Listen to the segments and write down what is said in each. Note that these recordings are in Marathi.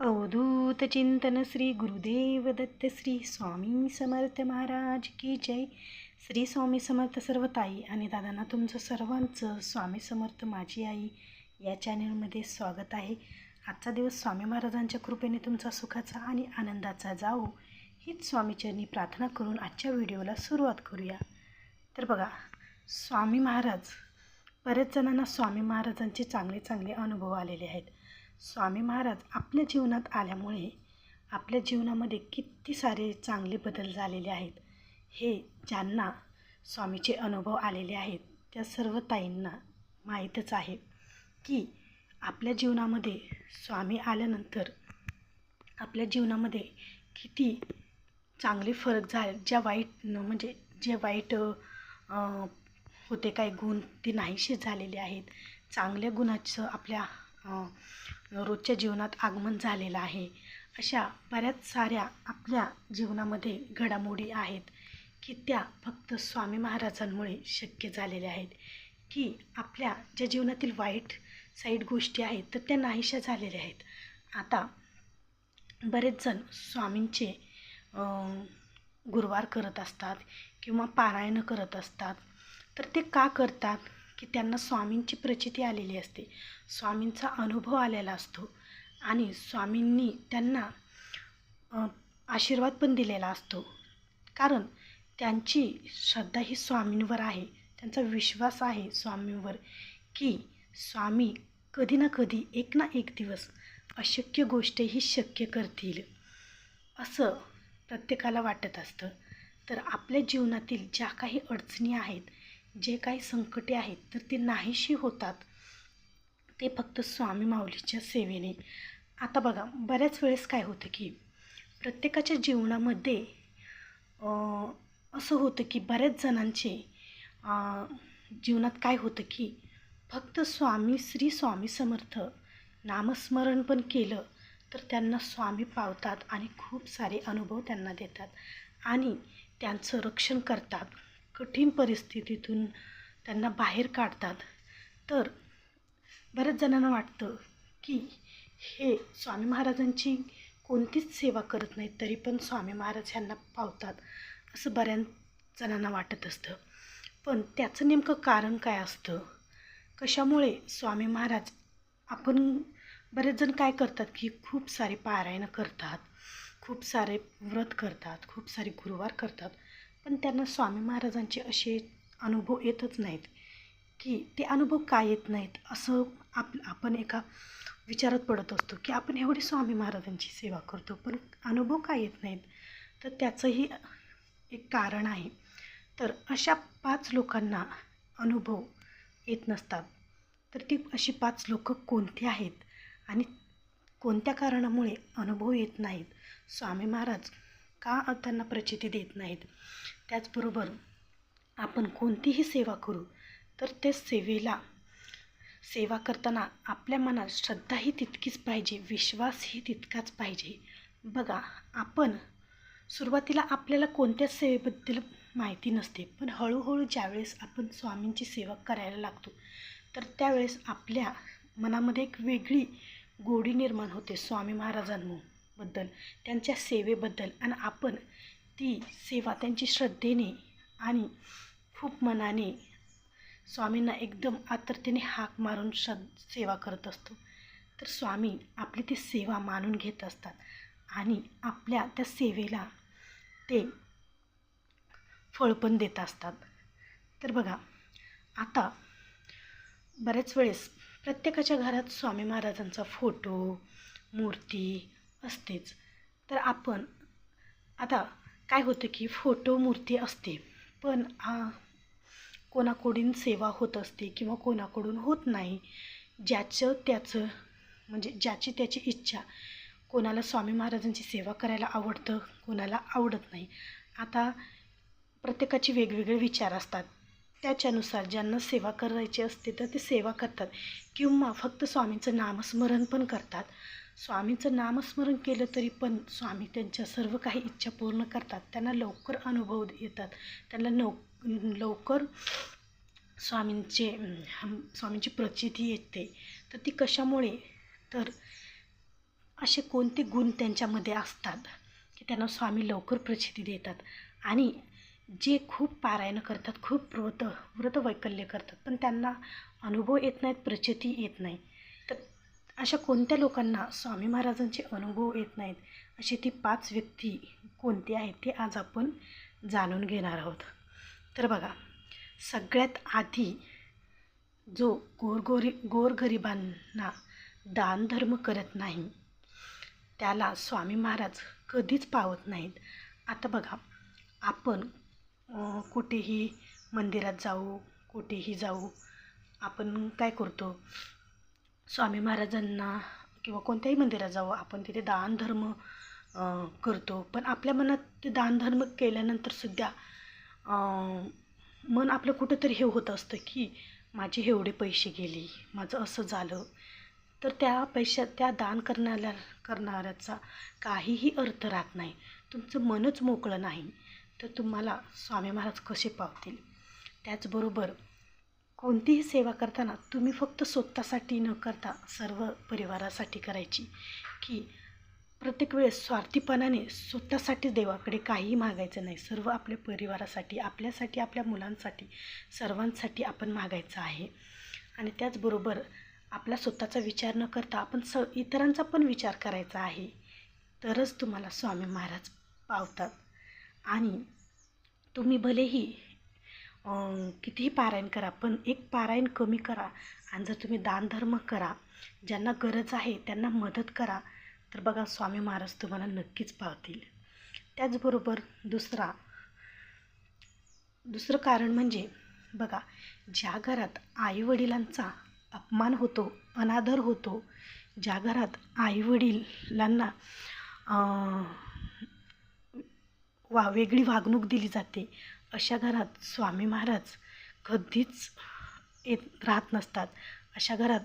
अवधूत चिंतन श्री गुरुदेव दत्त श्री स्वामी समर्थ महाराज की जय. श्री स्वामी समर्थ सर्व ताई आणि दादांना तुमचं सर्वांचं स्वामी समर्थ माझी आई या चॅनलमध्ये स्वागत आहे. आजचा दिवस स्वामी महाराजांच्या कृपेने तुमचा सुखाचा आणि आनंदाचा जावो हीच स्वामीचरणी प्रार्थना करून आजच्या व्हिडिओला सुरुवात करूया. तर बघा, स्वामी महाराज, बरेच जणांना स्वामी महाराजांचे चांगले चांगले अनुभव आलेले आहेत. स्वामी महाराज आपल्या जीवनात आल्यामुळे आपल्या जीवनामध्ये किती सारे चांगले बदल झालेले आहेत. हे ज्यांना स्वामीचे अनुभव आलेले आहेत त्या सर्व ताईंना माहीतच आहे की आपल्या जीवनामध्ये स्वामी आल्यानंतर आपल्या जीवनामध्ये किती चांगले फरक झाले. जे वाईट होते काही गुण ते नाहीसे झालेले आहेत. चांगल्या गुणाचं आपल्या रोजच्या जीवनात आगमन झालेलं आहे. अशा बऱ्याच साऱ्या आपल्या जीवनामध्ये घडामोडी आहेत की त्या फक्त स्वामी महाराजांमुळे शक्य झालेल्या आहेत. की आपल्या ज्या जीवनातील वाईट साईड गोष्टी आहेत तर त्या नाहीशा झालेल्या आहेत. आता बरेच जण स्वामींचे गुरुवार करत असतात किंवा पारायण करत असतात. तर ते का करतात की त्यांना स्वामींची प्रचिती आलेली असते, स्वामींचा अनुभव आलेला असतो आणि स्वामींनी त्यांना आशीर्वाद पण दिलेला असतो. कारण त्यांची श्रद्धा ही स्वामींवर आहे, त्यांचा विश्वास आहे स्वामींवर की स्वामी कधी ना कधी एक ना एक दिवस अशक्य गोष्टही शक्य करतील असं प्रत्येकाला वाटत असतं. तर आपल्या जीवनातील ज्या काही अडचणी आहेत, जे काही संकटे आहेत तर ते नाहीशी होतात ते फक्त स्वामी माऊलीच्या सेवेने. आता बघा, बऱ्याच वेळेस काय होतं की प्रत्येकाच्या जीवनामध्ये असं होतं की बऱ्याच जणांचे जीवनात काय होतं की फक्त श्री स्वामी समर्थ नामस्मरण पण केलं तर त्यांना स्वामी पावतात आणि खूप सारे अनुभव त्यांना देतात आणि त्यांचं रक्षण करतात, कठीण परिस्थितीतून त्यांना बाहेर काढतात. तर बऱ्याच जणांना वाटतं की हे स्वामी महाराजांची कोणतीच सेवा करत नाहीत तरी पण स्वामी महाराज ह्यांना पावतात असं बऱ्याच जणांना वाटत असतं. पण त्याचं नेमकं कारण काय असतं, कशामुळे स्वामी महाराज, आपण बरेच जण काय करतात की खूप सारे पारायण करतात, खूप सारे व्रत करतात, खूप सारे गुरुवार करतात, पण त्यांना स्वामी महाराजांचे असे अनुभव येतच नाहीत. की ते अनुभव का येत नाहीत असं आपण एका विचारात पडत असतो की आपण एवढी स्वामी महाराजांची सेवा करतो पण अनुभव का येत नाहीत. तर त्याचंही एक कारण आहे. तर अशा 5 लोकांना अनुभव येत नसतात. तर ती अशी 5 लोकं कोणती आहेत आणि कोणत्या कारणामुळे अनुभव येत नाहीत, स्वामी महाराज का त्यांना प्रचिती देत नाहीत. त्याचबरोबर आपण कोणतीही सेवा करू तर त्या सेवा करताना आपल्या मनात श्रद्धाही तितकीच पाहिजे, विश्वासही तितकाच पाहिजे. बघा, आपण सुरुवातीला आपल्याला कोणत्याच सेवेबद्दल माहिती नसते, पण हळूहळू ज्यावेळेस आपण स्वामींची सेवा करायला लागतो तर त्यावेळेस आपल्या मनामध्ये एक वेगळी गोडी निर्माण होते स्वामी महाराजांबद्दल, त्यांच्या सेवेबद्दल. आणि आपण ती सेवा त्यांची श्रद्धेने आणि खूप मनाने स्वामींना एकदम आतुरतेने हाक मारून सेवा करत असतो. तर स्वामी आपली ती सेवा मानून घेत असतात आणि आपल्या त्या सेवेला ते फळ पण देत असतात. तर बघा, आता बऱ्याच वेळेस प्रत्येकाच्या घरात स्वामी महाराजांचा फोटो, मूर्ती असतेच. तर आपण आता काय होतं की फोटो, मूर्ती असते पण कोणाकडून सेवा होत असते किंवा कोणाकडून होत नाही. ज्याची त्याची इच्छा. कोणाला स्वामी महाराजांची सेवा करायला आवडतं, कोणाला आवडत नाही. आता प्रत्येकाचे वेगवेगळे विचार असतात. त्याच्यानुसार ज्यांना सेवा करायची असते तर ते सेवा करतात किंवा फक्त स्वामींचं नामस्मरण पण करतात. स्वामींचं नामस्मरण केलं तरी पण स्वामी त्यांच्या सर्व काही इच्छा पूर्ण करतात. त्यांना लवकर अनुभव येतात, त्यांना लवकर स्वामींची प्रचिती येते. तर ती कशामुळे, तर असे कोणते गुण त्यांच्यामध्ये असतात की त्यांना स्वामी लवकर प्रचिती देतात. आणि जे खूप पारायण करतात, खूप व्रतवैकल्य करतात, पण त्यांना अनुभव येत नाहीत, प्रचिती येत नाही. तर अशा कोणत्या लोकांना स्वामी महाराजांचे अनुभव येत नाहीत, अशी ती 5 व्यक्ती कोणती आहेत ते आज आपण जाणून घेणार आहोत. तर बघा, सगळ्यात आधी जो गोरगरिबांना दानधर्म करत नाही त्याला स्वामी महाराज कधीच पावत नाहीत. आता बघा, आपण कुठेही मंदिरात जाऊ, कुठेही जाऊ, आपण काय करतो, स्वामी महाराजांना किंवा कोणत्याही मंदिरात जाऊ, आपण तिथे दानधर्म करतो. पण आपल्या मनात ते दानधर्म केल्यानंतरसुद्धा मन आपलं कुठंतरी हे होत असतं की माझे एवढे पैसे गेले, माझं असं झालं. तर त्या दान करणाऱ्याचा काहीही अर्थ राहत नाही. तुमचं मनच मोकळं नाही तर तुम्हाला स्वामी महाराज कसे पावतील. त्याचबरोबर कोणतीही सेवा करताना तुम्ही फक्त स्वतःसाठी न करता सर्व परिवारासाठी करायची. की प्रत्येक वेळेस स्वार्थीपणाने स्वतःसाठी देवाकडे काहीही मागायचं नाही. सर्व आपल्या परिवारासाठी, आपल्यासाठी, आपल्या मुलांसाठी, सर्वांसाठी आपण मागायचं आहे. आणि त्याचबरोबर आपला स्वतःचा विचार न करता आपण इतरांचा पण विचार करायचा आहे. तरच तुम्हाला स्वामी महाराज पावतात. आणि तुम्ही भलेही कितीही पारायण करा, पण एक पारायण कमी करा. आणि जर तुम्ही दानधर्म करा, ज्यांना गरज आहे त्यांना मदत करा, तर बघा स्वामी महाराज तुम्हाला नक्कीच पावतील. त्याचबरोबर दुसरं कारण म्हणजे बघा, ज्या घरात आईवडिलांचा अपमान होतो, अनादर होतो, ज्या घरात आईवडिलांना वेगळी वागणूक दिली जाते, अशा घरात स्वामी महाराज कधीच राहत नसतात. अशा घरात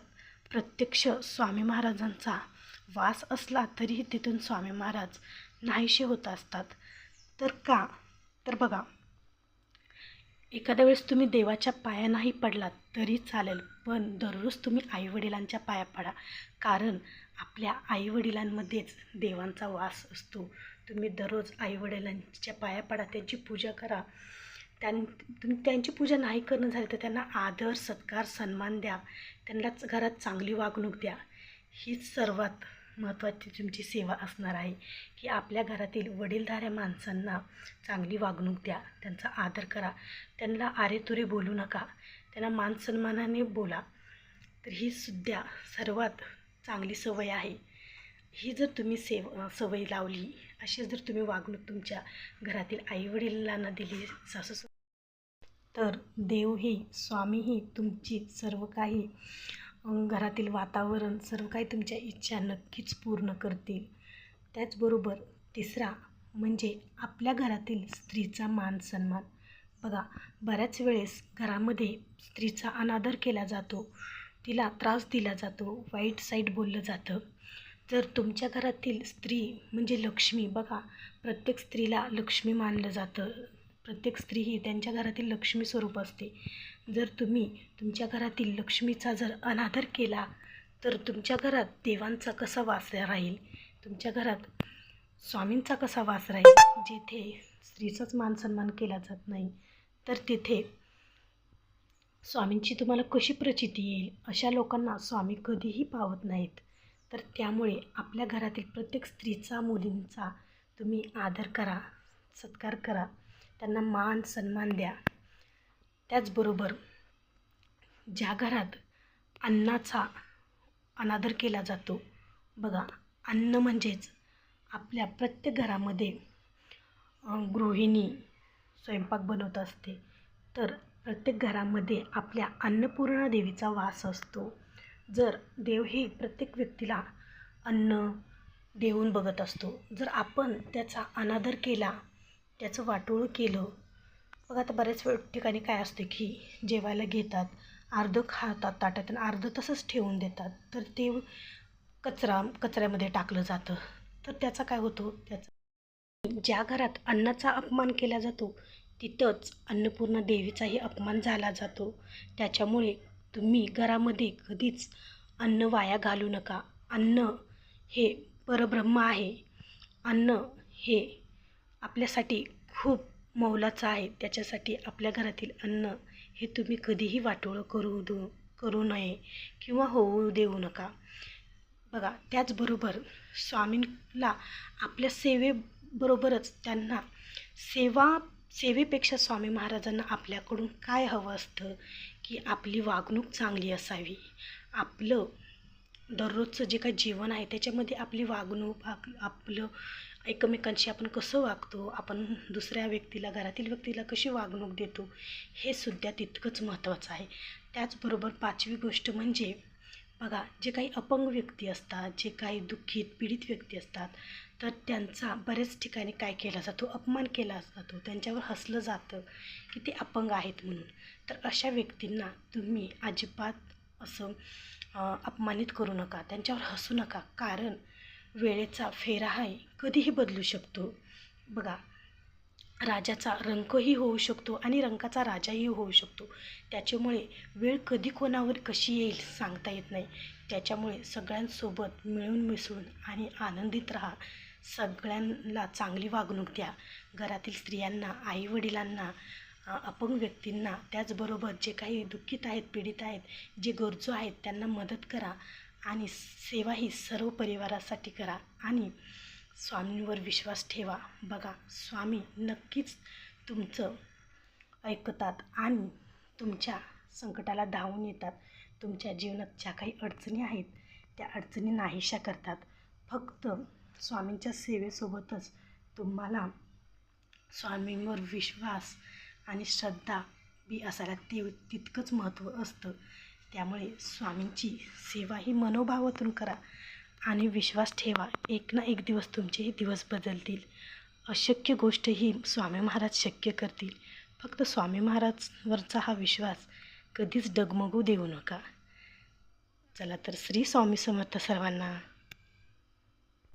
प्रत्यक्ष स्वामी महाराजांचा वास असला तरीही तिथून स्वामी महाराज नाहीसे होत असतात. तर का, तर बघा, एखाद्या वेळेस तुम्ही देवाच्या पाया नाही पडलात तरी चालेल, पण दररोज तुम्ही आईवडिलांच्या पाया पडा. कारण आपल्या आईवडिलांमध्येच देवांचा वास असतो. तुम्ही दररोज आईवडिलांच्या पाया पडा, त्यांची पूजा करा. तुम्ही त्यांची पूजा नाही करणं झाली तर त्यांना आदर, सत्कार, सन्मान द्या. त्यांना घरात चांगली वागणूक द्या. हीच सर्वात महत्त्वाची तुमची सेवा असणार आहे की आपल्या घरातील वडीलधाऱ्या माणसांना चांगली वागणूक द्या, त्यांचा आदर करा, त्यांना आरेतुरे बोलू नका, त्यांना मानसन्मानाने बोला. तर ही सुद्धा सर्वात चांगली सवय आहे. ही जर तुम्ही सवय लावली, अशी जर तुम्ही वागणूक तुमच्या घरातील आईवडिलांना दिली, सासू, तर देवही, स्वामीही तुमची सर्व काही घरातील वातावरण, सर्व काही तुमच्या इच्छा नक्कीच पूर्ण करतील. त्याचबरोबर तिसरा म्हणजे आपल्या घरातील स्त्रीचा मान सन्मान. बघा, बऱ्याच वेळेस घरामध्ये स्त्रीचा अनादर केला जातो, तिला त्रास दिला जातो, वाईट साईड बोललं जातं. जर तुमच्या घरातील स्त्री म्हणजे लक्ष्मी, बघा, प्रत्येक स्त्रीला लक्ष्मी मानलं जातं. प्रत्येक स्त्री ही त्यांच्या घरातील लक्ष्मी स्वरूप असते. जर तुम्ही तुमच्या घरातील लक्ष्मीचा जर अनादर केला तर तुमच्या घरात देवांचा कसा वास राहील, तुमच्या घरात स्वामींचा कसा वास राहील. जिथे स्त्रीचाच मानसन्मान केला जात नाही तर तिथे स्वामींची तुम्हाला कशी प्रचिती येईल. अशा लोकांना स्वामी कधीही पावत नाहीत. तर त्यामुळे आपल्या घरातील प्रत्येक स्त्रीचा, मुलींचा तुम्ही आदर करा, सत्कार करा, त्यांना मान सन्मान द्या. त्याचबरोबर ज्या घरात अन्नाचा अनादर केला जातो, बघा, अन्न म्हणजेच आपल्या प्रत्येक घरामध्ये गृहिणी स्वयंपाक बनवत असते, तर प्रत्येक घरामध्ये आपल्या अन्नपूर्णा देवीचा वास असतो. जर देव हे प्रत्येक व्यक्तीला अन्न देऊन बघत असतो. जर आपण त्याचा अनादर केला, त्याचं वाटोळं केलं, बघा, आता बऱ्याच ठिकाणी काय असते की जेवायला घेतात, अर्धं खातात ताटात आणि अर्धं तसंच ठेवून देतात, तर ते कचऱ्यामध्ये टाकलं जातं. तर त्याचा काय होतो, ज्या घरात अन्नाचा अपमान केला जातो तिथंच अन्नपूर्णा देवीचाही अपमान झाला जातो. त्याच्यामुळे तुम्ही घरामध्ये कधीच अन्न वाया घालू नका. अन्न हे परब्रह्म आहे. अन्न हे आपल्यासाठी खूप मोलाचं आहे. त्याच्यासाठी आपल्या घरातील अन्न हे तुम्ही कधीही वाटोळं करू नये किंवा होऊ देऊ नका. बघा, त्याचबरोबर स्वामींना आपल्या सेवेबरोबरच त्यांना सेवेपेक्षा स्वामी महाराजांना आपल्याकडून काय हवं असतं की आपली वागणूक चांगली असावी. आपलं दररोजचं जे काही जीवन आहे त्याच्यामध्ये आपली वागणूक आपलं एकमेकांशी आपण कसं वागतो, आपण दुसऱ्या व्यक्तीला, घरातील व्यक्तीला कशी वागणूक देतो, हे सुद्धा तितकंच महत्त्वाचं आहे. त्याचबरोबर 5वी गोष्ट म्हणजे बघा, जे काही अपंग व्यक्ती असतात, जे काही दुःखित पीडित व्यक्ती असतात, तर त्यांचा बऱ्याच ठिकाणी काय केला जातो, अपमान केला जातो, त्यांच्यावर हसलं जातं की ते अपंग आहेत म्हणून. तर अशा व्यक्तींना तुम्ही अजिबात असं अपमानित करू नका, त्यांच्यावर हसू नका. कारण वेळेचा फेरा आहे, कधीही बदलू शकतो. बघा, राजाचा रंकही होऊ शकतो आणि रंकाचा राजाही होऊ शकतो. त्याच्यामुळे वेळ कधी कोणावर कशी येईल सांगता येत नाही. त्याच्यामुळे सगळ्यांसोबत मिळून मिसळून आणि आनंदित राहा. सगळ्यांना चांगली वागणूक द्या. घरातील स्त्रियांना, आईवडिलांना, अपंग व्यक्तींना, त्याचबरोबर जे काही दुःखित आहेत, पीडित आहेत, जे गरजू आहेत त्यांना मदत करा आणि सेवा ही सर्व परिवारासाठी करा आणि स्वामींवर विश्वास ठेवा. बघा, स्वामी नक्कीच तुमचं ऐकतात आणि तुमच्या संकटाला धावून येतात. तुमच्या जीवनात ज्या काही अडचणी आहेत त्या अडचणी नाहीशा करतात. फक्त स्वामींच्या सेवेसोबतच तुम्हाला स्वामींवर विश्वास आणि श्रद्धा बी असायला तितकंच महत्त्व असतं. त्यामुळे स्वामींची सेवा ही मनोभावातून करा आणि विश्वास ठेवा. एक ना एक दिवस तुमचेही दिवस बदलतील. अशक्य गोष्ट ही स्वामी महाराज शक्य करतील. फक्त स्वामी महाराजवरचा हा विश्वास कधीच डगमगू देऊ नका. चला तर, श्री स्वामी समर्थ सर्वांना.